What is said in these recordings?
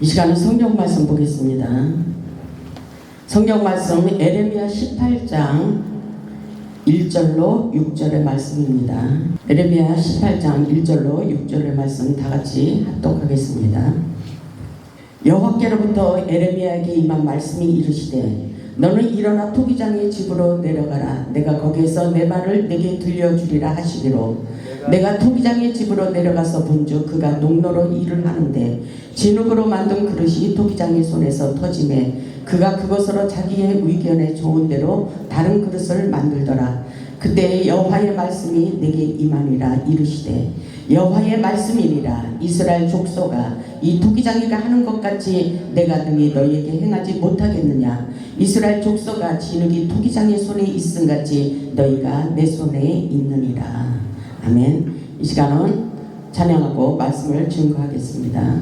이 시간은 성경 말씀 보겠습니다. 성경 말씀 에레미야 18장 1절로 6절의 말씀입니다. 에레미야 18장 1절로 6절의 말씀 다같이 합독하겠습니다. 여호와께로부터 에레미야에게 임한 말씀이 이르시되 너는 일어나 토기장의 집으로 내려가라. 내가 거기에서 내 말을 내게 들려주리라 하시기로 내가 토기장의 집으로 내려가서 본즉 그가 농로로 일을 하는데 진흙으로 만든 그릇이 토기장의 손에서 터지매 그가 그것으로 자기의 의견에 좋은 대로 다른 그릇을 만들더라. 그때 여호와의 말씀이 내게 임하니라. 이르시되 여호와의 말씀이니라. 이스라엘 족속아, 이 토기장이가 하는 것 같이 내가 능히 너희에게 행하지 못하겠느냐. 이스라엘 족속아, 진흙이 토기장의 손에 있음 같이 너희가 내 손에 있느니라. 아멘. 이 시간은 찬양하고 말씀을 증거하겠습니다.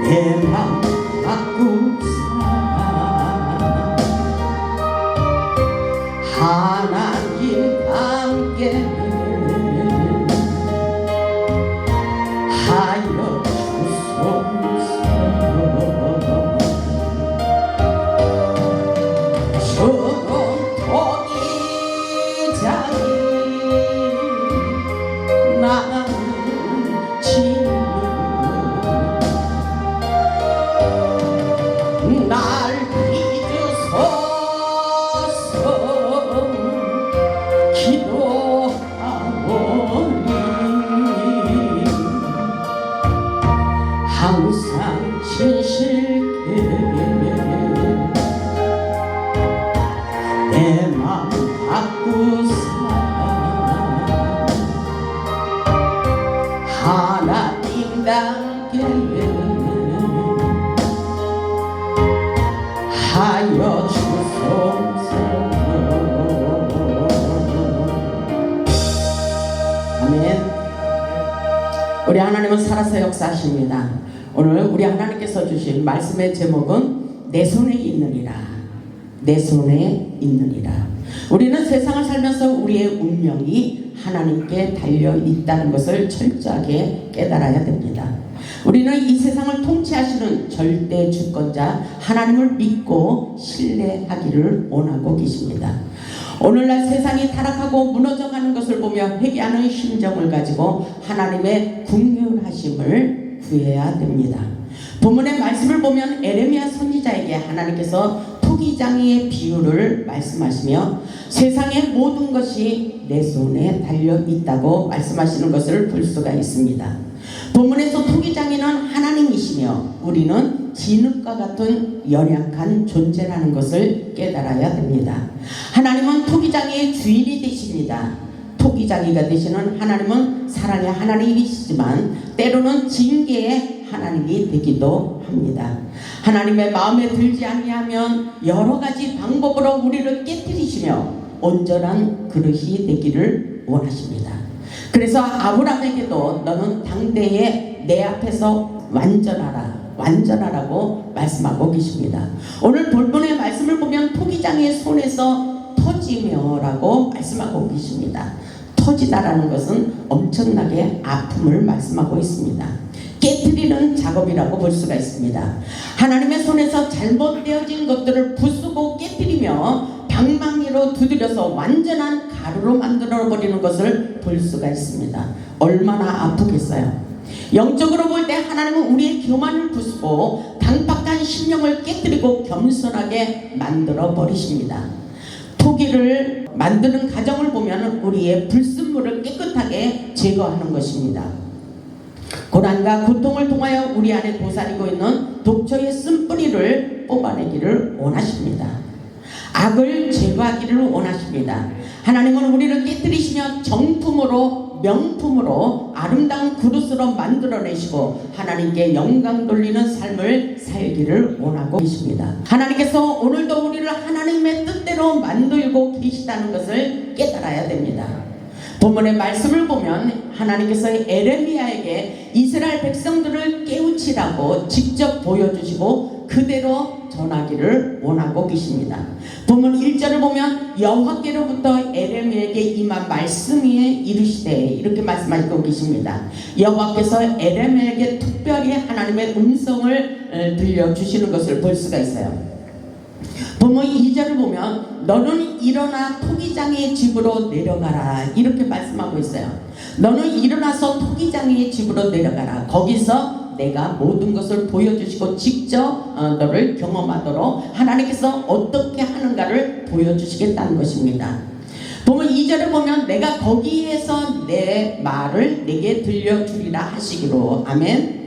내 맘 바꾸사 하나님 함께 하여 주소서. 저런 토기장이 나는 날 잊으소서. 기도하오니 항상 진실게 내 맘 바꾸사 하나님답게 하여 주소서. 아멘. 우리 하나님은 살아서 역사하십니다. 오늘 우리 하나님께서 주신 말씀의 제목은 내 손에 있느니라. 내 손에 있느니라. 우리는 세상을 살면서 우리의 운명이 하나님께 달려 있다는 것을 철저하게 깨달아야 됩니다. 우리는 이 세상을 통치하시는 절대 주권자 하나님을 믿고 신뢰하기를 원하고 계십니다. 오늘날 세상이 타락하고 무너져가는 것을 보며 회개하는 심정을 가지고 하나님의 긍휼하심을 구해야 됩니다. 본문의 말씀을 보면 에레미야 선지자에게 하나님께서 토기장이의 비유를 말씀하시며 세상의 모든 것이 내 손에 달려 있다고 말씀하시는 것을 볼 수가 있습니다. 본문에서 토기장이는 하나님이시며 우리는 진흙과 같은 연약한 존재라는 것을 깨달아야 됩니다. 하나님은 토기장이의 주인이 되십니다. 토기장이가 되시는 하나님은 사랑의 하나님이시지만 때로는 징계의 하나님이 되기도 합니다. 하나님의 마음에 들지 아니하면 여러 가지 방법으로 우리를 깨뜨리시며 온전한 그릇이 되기를 원하십니다. 그래서 아브라함에게도 너는 당대에 내 앞에서 완전하라고 말씀하고 계십니다. 오늘 본문의 말씀을 보면 토기장의 손에서 터지며라고 말씀하고 계십니다. 터지다라는 것은 엄청나게 아픔을 말씀하고 있습니다. 깨트리는 작업이라고 볼 수가 있습니다. 하나님의 손에서 잘못되어진 것들을 부수고 깨트리며 방망이로 두드려서 완전한 가루로 만들어버리는 것을 볼 수가 있습니다. 얼마나 아프겠어요. 영적으로 볼 때 하나님은 우리의 교만을 부수고 강박한 심령을 깨뜨리고 겸손하게 만들어버리십니다. 토기를 만드는 과정을 보면 우리의 불순물을 깨끗하게 제거하는 것입니다. 고난과 고통을 통하여 우리 안에 도사리고 있는 독초의 쓴뿌리를 뽑아내기를 원하십니다. 악을 제거하기를 원하십니다. 하나님은 우리를 깨뜨리시며 정품으로 명품으로 아름다운 그릇으로 만들어내시고 하나님께 영광 돌리는 삶을 살기를 원하고 계십니다. 하나님께서 오늘도 우리를 하나님의 뜻대로 만들고 계시다는 것을 깨달아야 됩니다. 본문의 말씀을 보면 하나님께서 에레미야에게 이스라엘 백성들을 깨우치라고 직접 보여주시고 그대로 전하기를 원하고 계십니다. 본문 1절을 보면 여호와께로부터 에레미야에게 임한 말씀이 이르시되 이렇게 말씀하시고 계십니다. 여호와께서 에레미야에게 특별히 하나님의 음성을 들려주시는 것을 볼 수가 있어요. 본문 2절을 보면 너는 일어나 토기장의 집으로 내려가라 이렇게 말씀하고 있어요. 너는 일어나서 토기장의 집으로 내려가라. 거기서 내가 모든 것을 보여주시고 직접 너를 경험하도록 하나님께서 어떻게 하는가를 보여주시겠다는 것입니다. 본문 2절을 보면 내가 거기에서 내 말을 내게 들려주리라 하시기로. 아멘.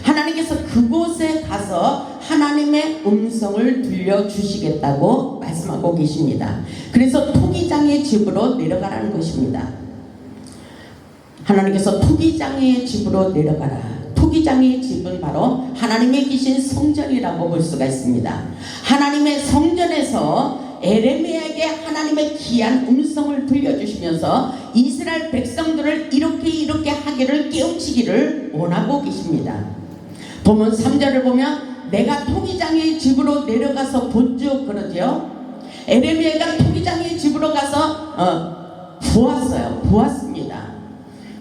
하나님께서 그곳에 가서 하나님의 음성을 들려주시겠다고 말씀하고 계십니다. 그래서 토기장의 집으로 내려가라는 것입니다. 하나님께서 토기장의 집으로 내려가라. 토기장의 집은 바로 하나님의 계신 성전이라고 볼 수가 있습니다. 하나님의 성전에서 에레미야에게 하나님의 귀한 음성을 들려주시면서 이스라엘 백성들을 이렇게 하기를 깨우치기를 원하고 계십니다. 본문 3절을 보면 내가 토기장의 집으로 내려가서 본즉 그러죠. 에레미야가 토기장의 집으로 가서 보았습니다.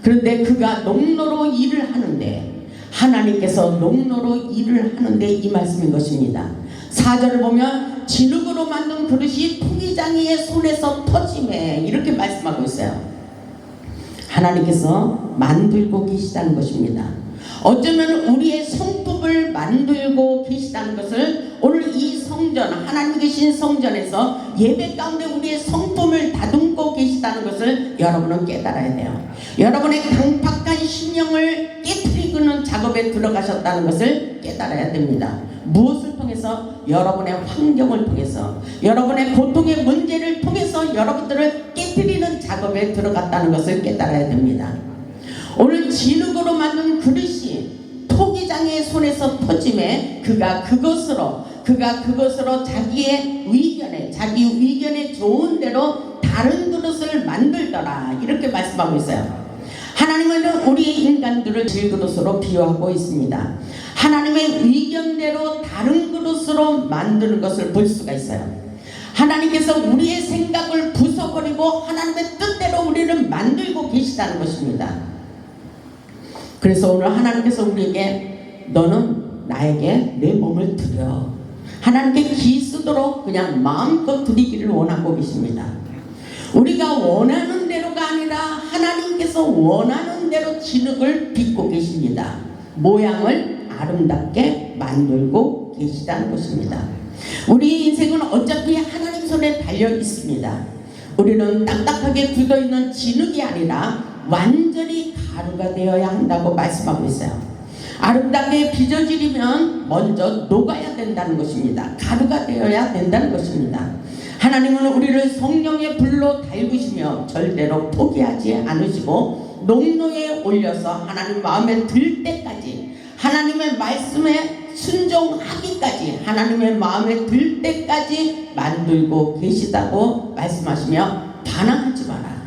그런데 그가 농로로 일을 하는데 하나님께서 농로로 일을 하는데 이 말씀인 것입니다. 4절을 보면 진흙으로 만든 그릇이 토기장이의 손에서 터지매 이렇게 말씀하고 있어요. 하나님께서 만들고 계시다는 것입니다. 어쩌면 우리의 성품을 만들고 계시다는 것을 오늘 이 성전 하나님 계신 성전에서 예배 가운데 우리의 성품을 다듬고 계시다는 것을 여러분은 깨달아야 돼요. 여러분의 강팍한 심령을 깨트리는 작업에 들어가셨다는 것을 깨달아야 됩니다. 무엇을 통해서? 여러분의 환경을 통해서 여러분의 고통의 문제를 통해서 여러분들을 깨트리는 작업에 들어갔다는 것을 깨달아야 됩니다. 오늘 진흙으로 만든 그릇이 토기장의 손에서 터짐에 그가 그것으로 자기 의견에 좋은 대로 다른 그릇을 만들더라 이렇게 말씀하고 있어요. 하나님은 우리 인간들을 질그릇으로 비유하고 있습니다. 하나님의 의견대로 다른 그릇으로 만드는 것을 볼 수가 있어요. 하나님께서 우리의 생각을 부숴버리고 하나님의 뜻대로 우리를 만들고 계시다는 것입니다. 그래서 오늘 하나님께서 우리에게 너는 나에게 내 몸을 드려 하나님께 기 쓰도록 그냥 마음껏 드리기를 원하고 계십니다. 우리가 원하는 대로가 아니라 하나님께서 원하는 대로 진흙을 빚고 계십니다. 모양을 아름답게 만들고 계시다는 것입니다. 우리 인생은 어차피 하나님 손에 달려 있습니다. 우리는 딱딱하게 굳어있는 진흙이 아니라 완전히 가루가 되어야 한다고 말씀하고 있어요. 아름답게 빚어지려면 먼저 녹아야 된다는 것입니다. 가루가 되어야 된다는 것입니다. 하나님은 우리를 성령의 불로 달구시며 절대로 포기하지 않으시고 농로에 올려서 하나님 마음에 들 때까지 하나님의 말씀에 순종하기까지 하나님의 마음에 들 때까지 만들고 계시다고 말씀하시며 반항하지 마라,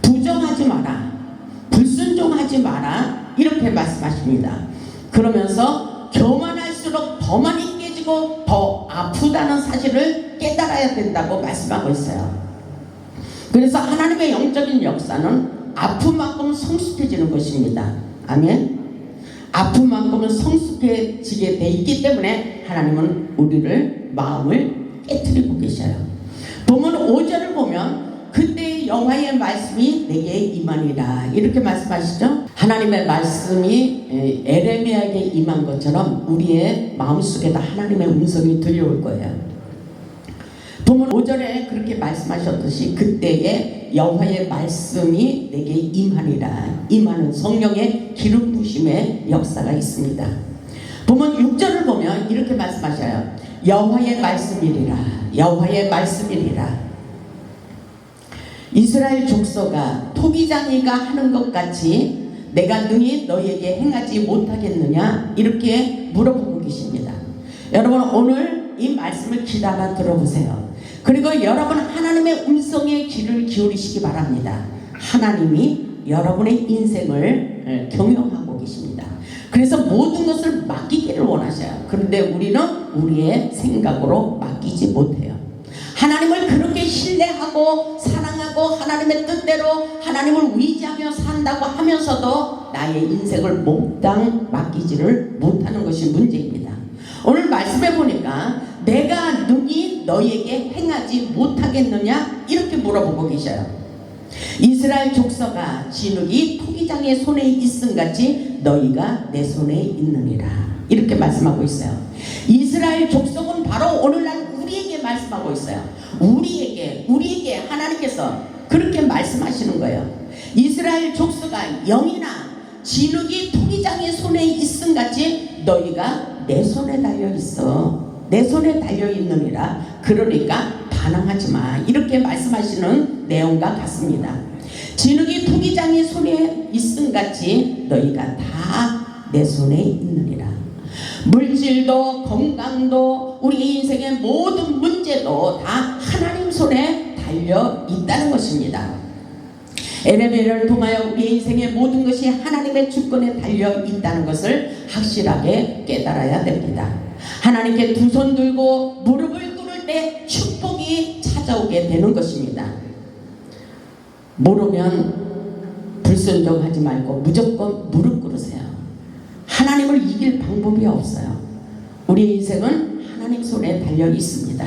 부정하지 마라, 불순종하지 마라 이렇게 말씀하십니다. 그러면서 교만할수록 더 많이 깨지고 더 아프다는 사실을 깨달아야 된다고 말씀하고 있어요. 그래서 하나님의 영적인 역사는 아픔만큼 성숙해지는 것입니다. 아멘. 아픔만큼은 성숙해지게 돼 있기 때문에 하나님은 우리를 마음을 깨트리고 계셔요. 본문 5절을 보면 그때 여호와의 말씀이 내게 임하니라 이렇게 말씀하시죠. 하나님의 말씀이 에레미야에게 임한 것처럼 우리의 마음속에다 하나님의 음성이 들려올 거예요. 본문 5절에 그렇게 말씀하셨듯이 그때에 여호와의 말씀이 내게 임하니라. 임하는 성령의 기름 부심의 역사가 있습니다. 본문 6절을 보면 이렇게 말씀하셔요. 여호와의 말씀이리라. 여호와의 말씀이리라. 이스라엘 족속아, 토기장이가 하는 것 같이 내가 능히 너희에게 행하지 못하겠느냐? 이렇게 물어보고 계십니다. 여러분, 오늘 이 말씀을 귀담아 들어보세요. 그리고 여러분, 하나님의 음성에 귀를 기울이시기 바랍니다. 하나님이 여러분의 인생을 경영하고 계십니다. 그래서 모든 것을 맡기기를 원하셔요. 그런데 우리는 우리의 생각으로 맡기지 못해요. 하나님을 그렇게 신뢰하고 사랑하고 하나님의 뜻대로 하나님을 의지하며 산다고 하면서도 나의 인생을 몽땅 맡기지를 못하는 것이 문제입니다. 오늘 말씀해 보니까 내가 능히 너희에게 행하지 못하겠느냐? 이렇게 물어보고 계셔요. 이스라엘 족속아, 진흙이 토기장의 손에 있음같이 너희가 내 손에 있느니라. 이렇게 말씀하고 있어요. 이스라엘 족속은 바로 오늘날 우리에게 말씀하고 있어요. 우리에게 하나님께서 그렇게 말씀하시는 거예요. 이스라엘 족속아, 영이나 진흙이 토기장의 손에 있음같이 너희가 내 손에 달려있어. 내 손에 달려있느니라. 그러니까 반항하지 마. 이렇게 말씀하시는 내용과 같습니다. 진흙이 토기장의 손에 있음같이 너희가 다 내 손에 있느니라. 물질도 건강도 우리 인생의 모든 문제도 다 하나님 손에 달려 있다는 것입니다. 에레미야를 통하여 우리 인생의 모든 것이 하나님의 주권에 달려 있다는 것을 확실하게 깨달아야 됩니다. 하나님께 두 손 들고 무릎을 꿇을 때 축복이 찾아오게 되는 것입니다. 모르면 불순종하지 말고 무조건 무릎 꿇으세요. 하나님을 이길 방법이 없어요. 우리 인생은 하나님 손에 달려 있습니다.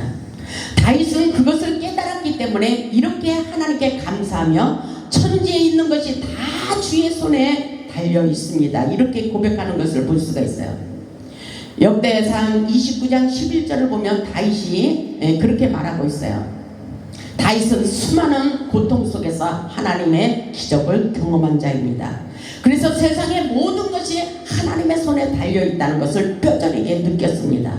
다윗은 그것을 깨달았기 때문에 이렇게 하나님께 감사하며 천지에 있는 것이 다 주의 손에 달려 있습니다. 이렇게 고백하는 것을 볼 수가 있어요. 역대상 29장 11절을 보면 다윗이 그렇게 말하고 있어요. 다윗은 수많은 고통 속에서 하나님의 기적을 경험한 자입니다. 그래서 세상의 모든 것이 하나님의 손에 달려있다는 것을 뼈저리게 느꼈습니다.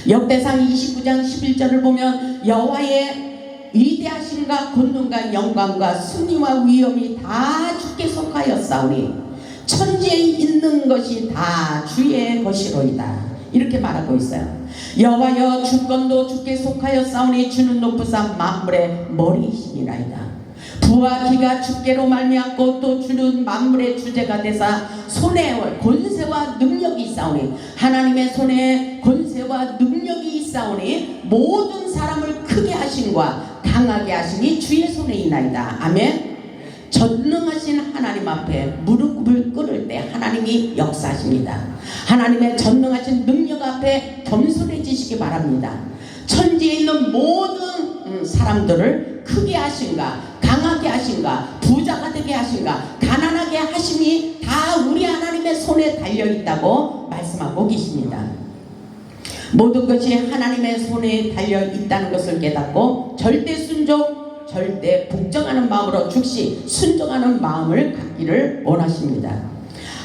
역대상 29장 11절을 보면 여호와의 위대하심과 권능과 영광과 승리와 위엄이 다 주께 속하였사오니 천지에 있는 것이 다 주의 것이로이다. 이렇게 말하고 있어요. 여호와여, 주권도 주께 속하였사오니 주는 높으사 만물의 머리이시니라이다. 부와 기가 주께로 말미암고 또 주는 만물의 주제가 되사 손에 권세와 능력이 있사오니 하나님의 손에 권세와 능력이 있사오니 모든 사람을 크게 하심과 강하게 하심이 주의 손에 있나이다. 아멘. 전능하신 하나님 앞에 무릎을 꿇을 때 하나님이 역사하십니다. 하나님의 전능하신 능력 앞에 겸손해지시기 바랍니다. 천지에 있는 모든 사람들을 크게 하신가, 강하게 하신가, 부자가 되게 하신가, 가난하게 하심이 다 우리 하나님의 손에 달려있다고 말씀하고 계십니다. 모든 것이 하나님의 손에 달려있다는 것을 깨닫고 절대 순종, 절대 복종하는 마음으로 즉시 순종하는 마음을 갖기를 원하십니다.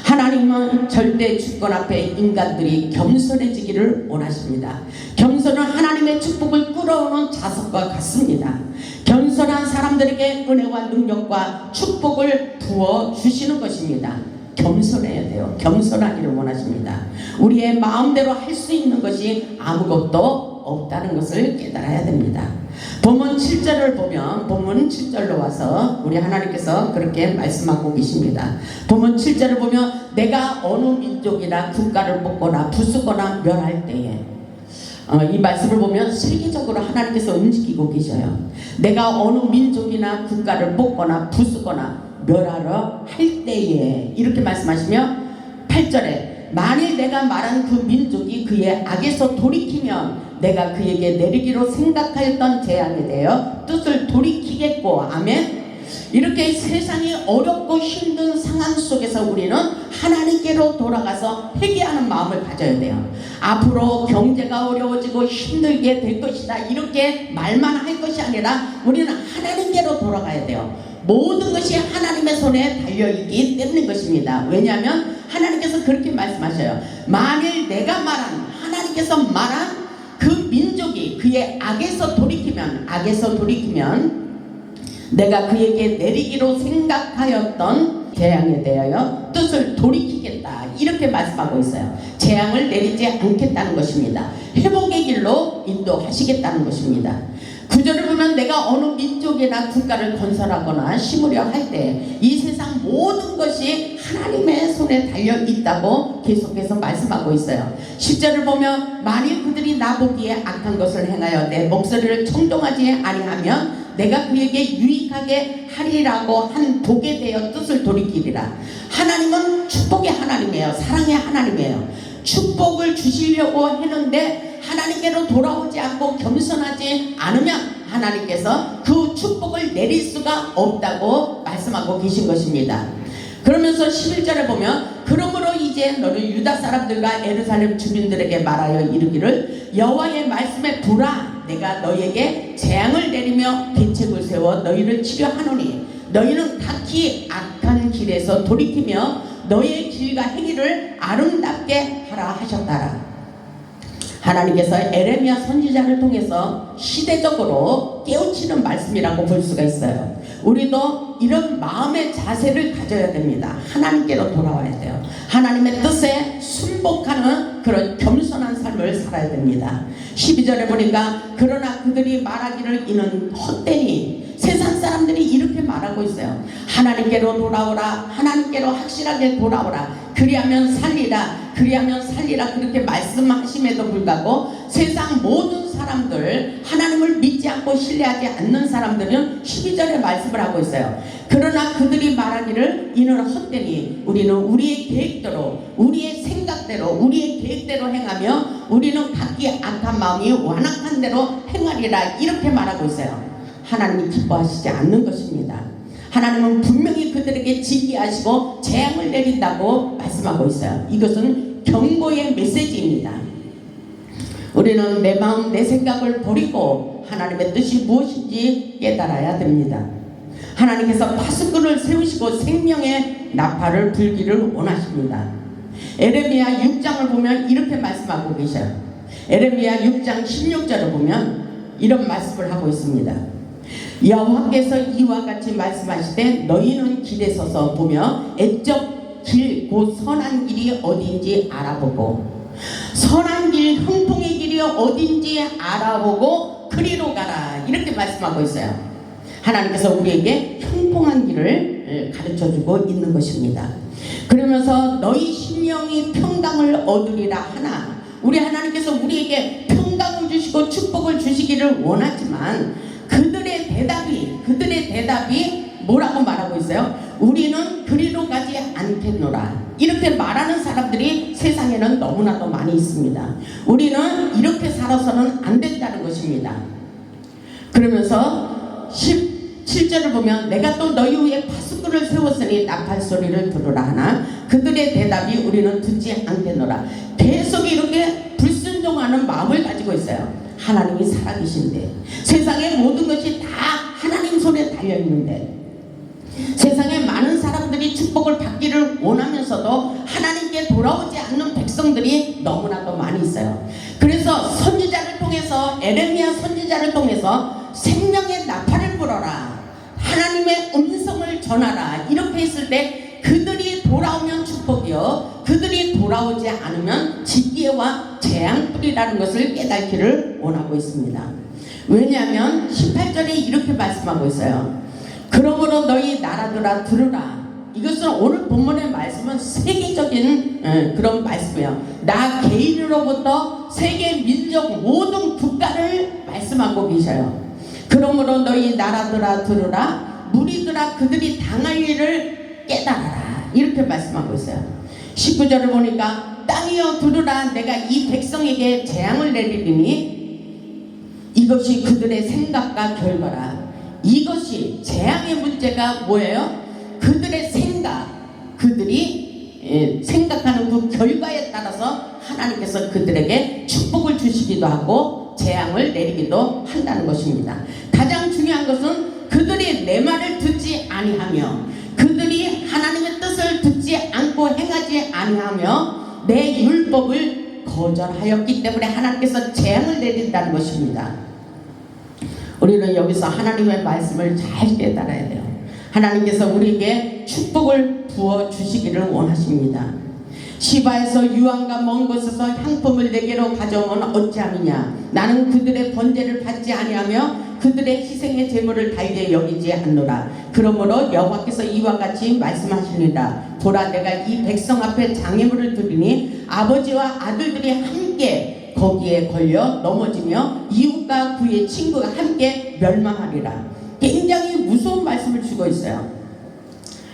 하나님은 절대 주권 앞에 인간들이 겸손해지기를 원하십니다. 겸손은 하나님의 축복을 끌어오는 자석과 같습니다. 겸손한 사람들에게 은혜와 능력과 축복을 부어주시는 것입니다. 겸손해야 돼요. 겸손하기를 원하십니다. 우리의 마음대로 할 수 있는 것이 아무것도 없다는 것을 깨달아야 됩니다. 본문 7절을 보면 본문 7절로 와서 우리 하나님께서 그렇게 말씀하고 계십니다. 본문 7절을 보면 내가 어느 민족이나 국가를 뽑거나 부수거나 멸할 때에 이 말씀을 보면 세계적으로 하나님께서 움직이고 계셔요. 내가 어느 민족이나 국가를 뽑거나 부수거나 멸하러 할 때에 이렇게 말씀하시며 8절에 만일 내가 말한 그 민족이 그의 악에서 돌이키면 내가 그에게 내리기로 생각하였던 재앙에 대하여 뜻을 돌이키겠고. 아멘. 이렇게 세상이 어렵고 힘든 상황 속에서 우리는 하나님께로 돌아가서 회개하는 마음을 가져야 돼요. 앞으로 경제가 어려워지고 힘들게 될 것이다 이렇게 말만 할 것이 아니라 우리는 하나님께로 돌아가야 돼요. 모든 것이 하나님의 손에 달려있기 때문인 것입니다. 왜냐하면 하나님께서 그렇게 말씀하셔요. 만일 내가 말한, 하나님께서 말한 그 민족이 그의 악에서 돌이키면 내가 그에게 내리기로 생각하였던 재앙에 대하여 뜻을 돌이키겠다 이렇게 말씀하고 있어요. 재앙을 내리지 않겠다는 것입니다. 회복의 길로 인도하시겠다는 것입니다. 구절을 보면 내가 어느 민족이나 국가를 건설하거나 심으려 할 때 이 세상 모든 것이 하나님의 손에 달려 있다고 계속해서 말씀하고 있어요. 10절을 보면 만일 그들이 나보기에 악한 것을 행하여 내 목소리를 청종하지 아니하면 내가 그에게 유익하게 하리라고 한 독에 대하여 뜻을 돌이키리라. 하나님은 축복의 하나님이에요. 사랑의 하나님이에요. 축복을 주시려고 했는데 하나님께로 돌아오지 않고 겸손하지 않으면 하나님께서 그 축복을 내릴 수가 없다고 말씀하고 계신 것입니다. 그러면서 11절에 보면 그러므로 이제 너는 유다 사람들과 예루살렘 주민들에게 말하여 이르기를 여호와의 말씀에 두라. 내가 너희에게 재앙을 내리며 대책을 세워 너희를 치료하노니 너희는 각기 악한 길에서 돌이키며 너희의 길과 행위를 아름답게 하라 하셨다라. 하나님께서 에레미야 선지자를 통해서 시대적으로 깨우치는 말씀이라고 볼 수가 있어요. 우리도 이런 마음의 자세를 가져야 됩니다. 하나님께로 돌아와야 돼요. 하나님의 뜻에 순복하는 그런 겸손한 삶을 살아야 됩니다. 12절에 보니까 그러나 그들이 말하기를 이는 헛되니 세상 사람들이 이렇게 말하고 있어요. 하나님께로 돌아오라. 하나님께로 확실하게 돌아오라. 그리하면 살리라. 그리하면 살리라. 그렇게 말씀하심에도 불구하고 세상 모든 사람들, 하나님을 믿지 않고 신뢰하지 않는 사람들은 12절에 말씀을 하고 있어요. 그러나 그들이 말하기를 이는 헛되니 우리는 우리의 계획대로, 우리의 생각대로, 우리의 계획대로 행하며 우리는 각기 악한 마음이 완악한 대로 행하리라. 이렇게 말하고 있어요. 하나님이 기뻐하시지 않는 것입니다. 하나님은 분명히 그들에게 징계하시고 재앙을 내린다고 말씀하고 있어요. 이것은 경고의 메시지입니다. 우리는 내 마음, 내 생각을 버리고 하나님의 뜻이 무엇인지 깨달아야 됩니다. 하나님께서 파수꾼을 세우시고 생명의 나팔을 불기를 원하십니다. 에레미야 6장을 보면 이렇게 말씀하고 계셔요. 에레미야 6장 16절을 보면 이런 말씀을 하고 있습니다. 여호와께서 이와 같이 말씀하시되 너희는 길에 서서 보며 애적 길 곧 선한 길이 어딘지 알아보고 선한 길 형통의 길이 어딘지 알아보고 그리로 가라. 이렇게 말씀하고 있어요. 하나님께서 우리에게 형통한 길을 가르쳐주고 있는 것입니다. 그러면서 너희 심령이 평강을 얻으리라 하나 우리 하나님께서 우리에게 평강을 주시고 축복을 주시기를 원하지만 그들의 대답이 뭐라고 말하고 있어요? 우리는 그리로 가지 않겠노라. 이렇게 말하는 사람들이 세상에는 너무나도 많이 있습니다. 우리는 이렇게 살아서는 안 된다는 것입니다. 그러면서 17절을 보면 내가 또 너희 위에 파수꾼을 세웠으니 나팔 소리를 들으라 하나 그들의 대답이 우리는 듣지 않겠노라. 계속 이렇게 불순종하는 마음을 가지고 있어요. 하나님이 살아계신데 세상의 모든 것이 다 하나님 손에 달려있는데 세상에 많은 사람들이 축복을 받기를 원하면서도 하나님께 돌아오지 않는 백성들이 너무나도 많이 있어요. 그래서 선지자를 통해서 에레미야 선지자를 통해서 생명의 나팔을 불어라. 하나님의 음성을 전하라. 이렇게 했을 때 그들이 돌아오면 축복이요 그들이 돌아오지 않으면 징계와 재앙뿐이라는 것을 깨닫기를 원하고 있습니다. 왜냐하면 18절에 이렇게 말씀하고 있어요. 그러므로 너희 나라들아 들으라. 이것은 오늘 본문의 말씀은 세계적인 그런 말씀이에요. 나 개인으로부터 세계 민족 모든 국가를 말씀하고 계셔요. 그러므로 너희 나라들아 들으라. 무리들아 그들이 당할 일을 깨달아라. 이렇게 말씀하고 있어요. 19절을 보니까 땅이여 들으라. 내가 이 백성에게 재앙을 내리리니 이것이 그들의 생각과 결과라. 이것이 재앙의 문제가 뭐예요? 그들의 생각, 그들이 생각하는 그 결과에 따라서 하나님께서 그들에게 축복을 주시기도 하고 재앙을 내리기도 한다는 것입니다. 가장 중요한 것은 그들이 내 말을 듣지 아니하며 그들이 하나님의 뜻을 듣지 않고 행하지 아니하며 내 율법을 거절하였기 때문에 하나님께서 재앙을 내린다는 것입니다. 우리는 여기서 하나님의 말씀을 잘 깨달아야 돼요. 하나님께서 우리에게 축복을 부어 주시기를 원하십니다. 시바에서 유황과 먼 곳에서 향품을 내게로 가져오면 어찌함이냐. 나는 그들의 번제를 받지 아니하며 그들의 희생의 제물을 달게 여기지 않노라. 그러므로 여호와께서 이와 같이 말씀하시니라. 보라, 내가 이 백성 앞에 장애물을 드리니 아버지와 아들들이 함께 거기에 걸려 넘어지며 이웃과 그의 친구가 함께 멸망하리라. 굉장히 무서운 말씀을 주고 있어요.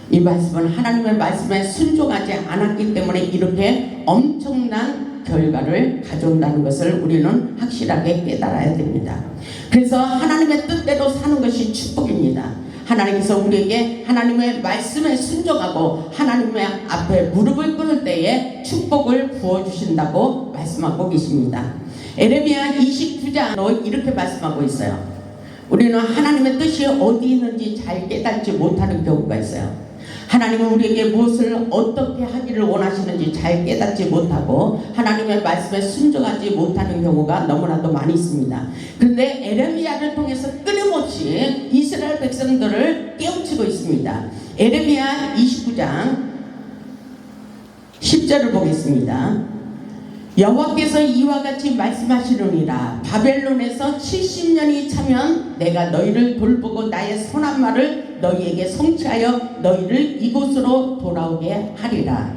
이 말씀은 하나님의 말씀에 순종하지 않았기 때문에 이렇게 엄청난 결과를 가져온다는 것을 우리는 확실하게 깨달아야 됩니다. 그래서 하나님의 뜻대로 사는 것이 축복입니다. 하나님께서 우리에게 하나님의 말씀에 순종하고 하나님의 앞에 무릎을 꿇을 때에 축복을 부어주신다고 말씀하고 계십니다. 에레미야 29장으로 이렇게 말씀하고 있어요. 우리는 하나님의 뜻이 어디 있는지 잘 깨닫지 못하는 경우가 있어요. 하나님은 우리에게 무엇을 어떻게 하기를 원하시는지 잘 깨닫지 못하고 하나님의 말씀에 순종하지 못하는 경우가 너무나도 많이 있습니다. 그런데 에레미야를 통해서 끊임없이 이스라엘 백성들을 깨우치고 있습니다. 에레미야 29장 10절을 보겠습니다. 여호와께서 이와 같이 말씀하시느니라. 바벨론에서 70년이 차면 내가 너희를 돌보고 나의 선한 말을 너희에게 성취하여 너희를 이곳으로 돌아오게 하리라.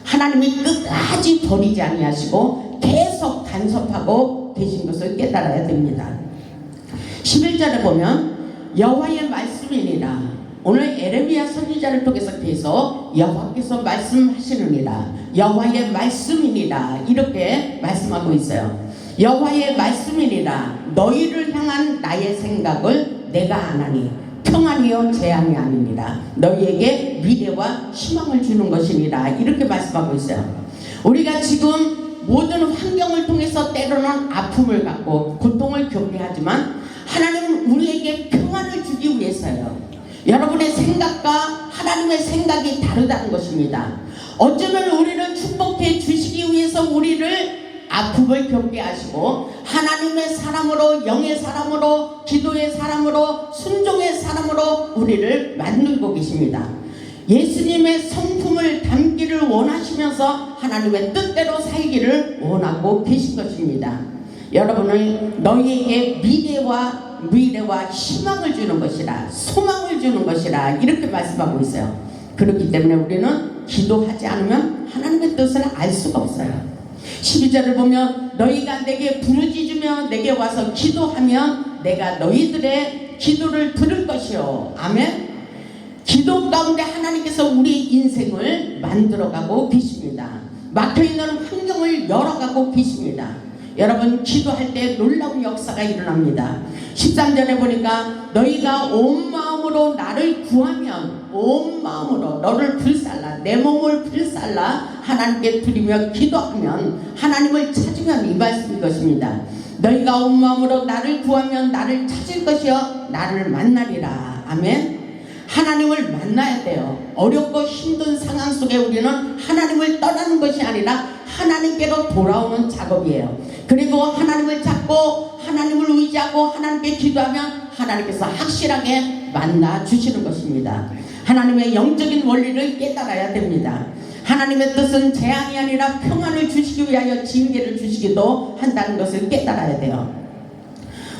하나님이 끝까지 버리지 아니하시고 계속 간섭하고 계신 것을 깨달아야 됩니다. 11절에 보면 여호와의 말씀이니라. 오늘 에레미야 선지자를 통해서 계속 여호와께서 말씀하시느니라. 여호와의 말씀이니라. 이렇게 말씀하고 있어요. 여호와의 말씀이니라. 너희를 향한 나의 생각을 내가 아나니 평안이요 재앙이 아니니라. 너희에게 미래와 희망을 주는 것이니라. 이렇게 말씀하고 있어요. 우리가 지금 모든 환경을 통해서 때로는 아픔을 갖고 고통을 겪게 하지만 하나님은 우리에게 평안을 주기 위해서요. 여러분의 생각과 하나님의 생각이 다르다는 것입니다. 어쩌면 우리를 축복해 주시기 위해서 우리를 아픔을 겪게 하시고 하나님의 사람으로, 영의 사람으로, 기도의 사람으로, 순종의 사람으로 우리를 만들고 계십니다. 예수님의 성품을 담기를 원하시면서 하나님의 뜻대로 살기를 원하고 계신 것입니다. 여러분은 너희에게 미래와 희망을 주는 것이라, 소망을 주는 것이라 이렇게 말씀하고 있어요. 그렇기 때문에 우리는 기도하지 않으면 하나님의 뜻을 알 수가 없어요. 12절을 보면 너희가 내게 부르짖으며 내게 와서 기도하면 내가 너희들의 기도를 들을 것이요. 아멘. 기도 가운데 하나님께서 우리 인생을 만들어가고 계십니다. 막혀있는 환경을 열어가고 계십니다. 여러분, 기도할 때 놀라운 역사가 일어납니다. 13절에 보니까 너희가 온 마음으로 나를 구하면, 온 마음으로 너를 불살라, 내 몸을 불살라 하나님께 드리며 기도하면, 하나님을 찾으면, 이 말씀인 것입니다. 너희가 온 마음으로 나를 구하면 나를 찾을 것이요 나를 만나리라. 아멘. 하나님을 만나야 돼요. 어렵고 힘든 상황 속에 우리는 하나님을 떠나는 것이 아니라 하나님께로 돌아오는 작업이에요. 그리고 하나님을 찾고 하나님을 의지하고 하나님께 기도하면 하나님께서 확실하게 만나 주시는 것입니다. 하나님의 영적인 원리를 깨달아야 됩니다. 하나님의 뜻은 재앙이 아니라 평안을 주시기 위하여 징계를 주시기도 한다는 것을 깨달아야 돼요.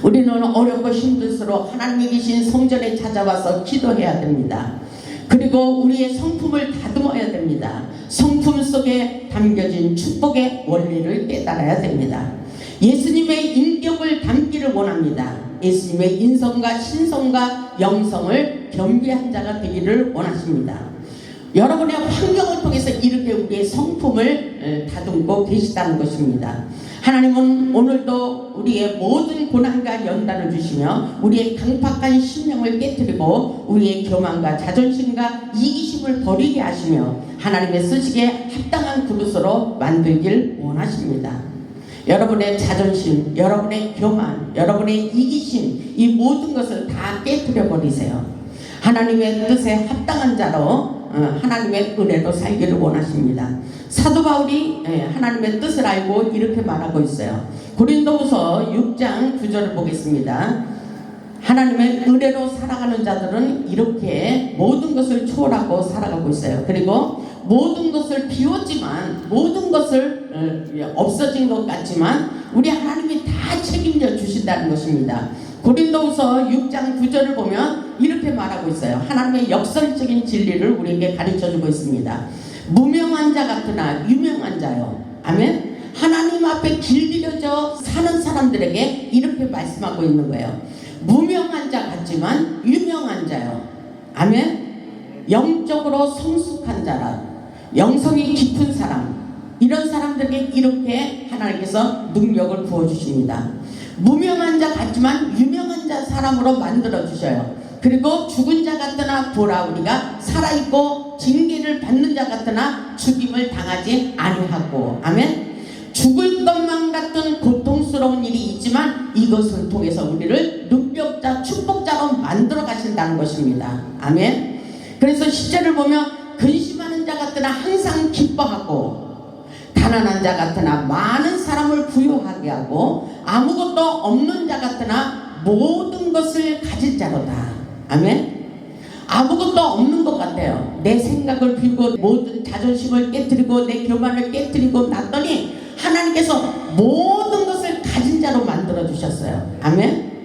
우리는 어렵고 힘들수록 하나님이 계신 성전에 찾아와서 기도해야 됩니다. 그리고 우리의 성품을 다듬어야 됩니다. 성품 속에 담겨진 축복의 원리를 깨달아야 됩니다. 예수님의 인격을 담기를 원합니다. 예수님의 인성과 신성과 영성을 겸비한 자가 되기를 원하십니다. 여러분의 환경을 통해서 이렇게 우리의 성품을 다듬고 계시다는 것입니다. 하나님은 오늘도 우리의 모든 고난과 연단을 주시며 우리의 강팍한 심령을 깨뜨리고 우리의 교만과 자존심과 이기심을 버리게 하시며 하나님의 쓰시기에 합당한 그릇으로 만들길 원하십니다. 여러분의 자존심, 여러분의 교만, 여러분의 이기심, 이 모든 것을 다 깨뜨려 버리세요. 하나님의 뜻에 합당한 자로 하나님의 은혜로 살기를 원하십니다. 사도 바울이 하나님의 뜻을 알고 이렇게 말하고 있어요. 고린도후서 6장 9절을 보겠습니다. 하나님의 은혜로 살아가는 자들은 이렇게 모든 것을 초월하고 살아가고 있어요. 그리고 모든 것을 비웠지만, 모든 것을 없어진 것 같지만 우리 하나님이 다 책임져 주신다는 것입니다. 고린도후서 6장 9절을 보면 이렇게 말하고 있어요. 하나님의 역설적인 진리를 우리에게 가르쳐주고 있습니다. 무명한 자 같으나 유명한 자요. 아멘. 하나님 앞에 길들여져 사는 사람들에게 이렇게 말씀하고 있는 거예요. 무명한 자 같지만 유명한 자요. 아멘. 영적으로 성숙한 자라, 영성이 깊은 사람, 이런 사람들에게 이렇게 하나님께서 능력을 부어주십니다. 무명한 자 같지만 유명한 자 사람으로 만들어 주셔요. 그리고 죽은 자 같으나 보라, 우리가 살아있고 징계를 받는 자 같으나 죽임을 당하지 아니하고. 아멘. 죽을 것만 같은 고통스러운 일이 있지만 이것을 통해서 우리를 능력자, 축복자로 만들어 가신다는 것입니다. 아멘. 그래서 10절을 보면 근심하는 자 같으나 항상 기뻐하고, 가난한 자 같으나 많은 사람을 부유하게 하고, 아무것도 없는 자 같으나 모든 것을 가질 자로다. 아멘. 아무것도 없는 것 같아요. 내 생각을 비우고 모든 자존심을 깨뜨리고 내 교만을 깨뜨리고 놨더니 하나님께서 모든 것을 가진 자로 만들어 주셨어요. 아멘.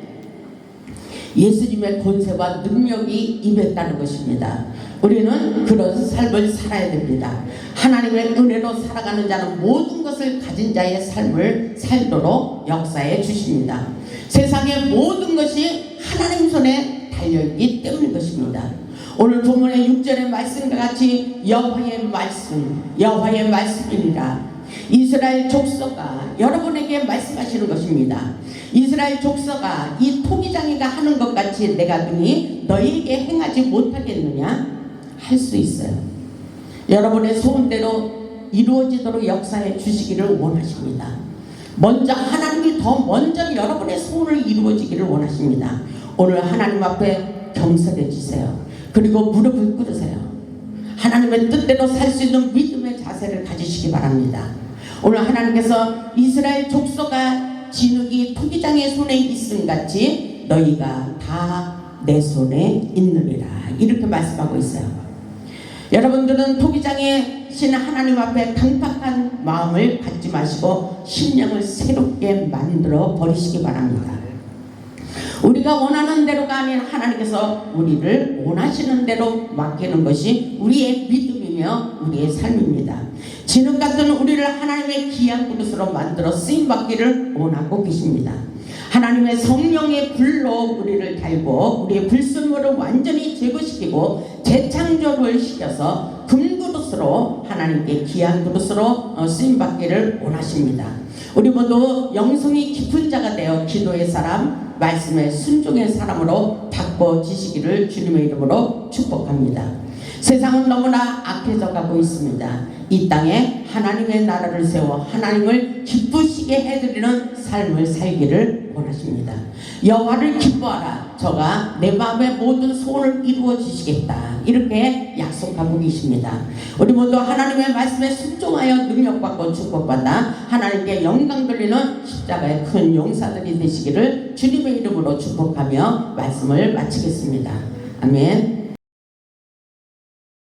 예수님의 권세와 능력이 임했다는 것입니다. 우리는 그런 삶을 살아야 됩니다. 하나님의 은혜로 살아가는 자는 모든 것을 가진 자의 삶을 살도록 역사해 주십니다. 세상의 모든 것이 하나님 손에 달려있기 때문인 것입니다. 오늘 본문의 6절의 말씀과 같이 여호와의 말씀이니라. 이스라엘 족속아, 여러분에게 말씀하시는 것입니다. 이스라엘 족속아, 이 토기장이가 하는 것 같이 내가 능히 너희에게 행하지 못하겠느냐? 할 수 있어요. 여러분의 소원대로 이루어지도록 역사해 주시기를 원하십니다. 먼저 하나님이 더 먼저 여러분의 소원을 이루어지기를 원하십니다. 오늘 하나님 앞에 경솔해지세요. 그리고 무릎을 꿇으세요. 하나님의 뜻대로 살 수 있는 믿음의 자세를 가지시기 바랍니다. 오늘 하나님께서 이스라엘 족속아 진흙이 토기장의 손에 있음 같이 너희가 다 내 손에 있느니라, 이렇게 말씀하고 있어요. 여러분들은 토기장에 신 하나님 앞에 강팍한 마음을 갖지 마시고 심령을 새롭게 만들어 버리시기 바랍니다. 우리가 원하는 대로가 아닌 하나님께서 우리를 원하시는 대로 맡기는 것이 우리의 믿음이며 우리의 삶입니다. 진흙 같은 우리를 하나님의 귀한 그릇으로 만들어 쓰임받기를 원하고 계십니다. 하나님의 성령의 불로 우리를 달고 우리의 불순물을 완전히 제거시키고 재창조를 시켜서 금그릇으로, 하나님께 귀한 그릇으로 쓰임받기를 원하십니다. 우리 모두 영성이 깊은 자가 되어 기도의 사람, 말씀의 순종의 사람으로 바꿔지시기를 주님의 이름으로 축복합니다. 세상은 너무나 악해져 가고 있습니다. 이 땅에 하나님의 나라를 세워 하나님을 기쁘시게 해드리는 삶을 살기를 원하십니다. 여호와를 기뻐하라, 저가 내 마음의 모든 소원을 이루어 주시겠다, 이렇게 약속하고 계십니다. 우리 모두 하나님의 말씀에 순종하여 능력받고 축복받아 하나님께 영광 돌리는 십자가의 큰 용사들이 되시기를 주님의 이름으로 축복하며 말씀을 마치겠습니다. 아멘.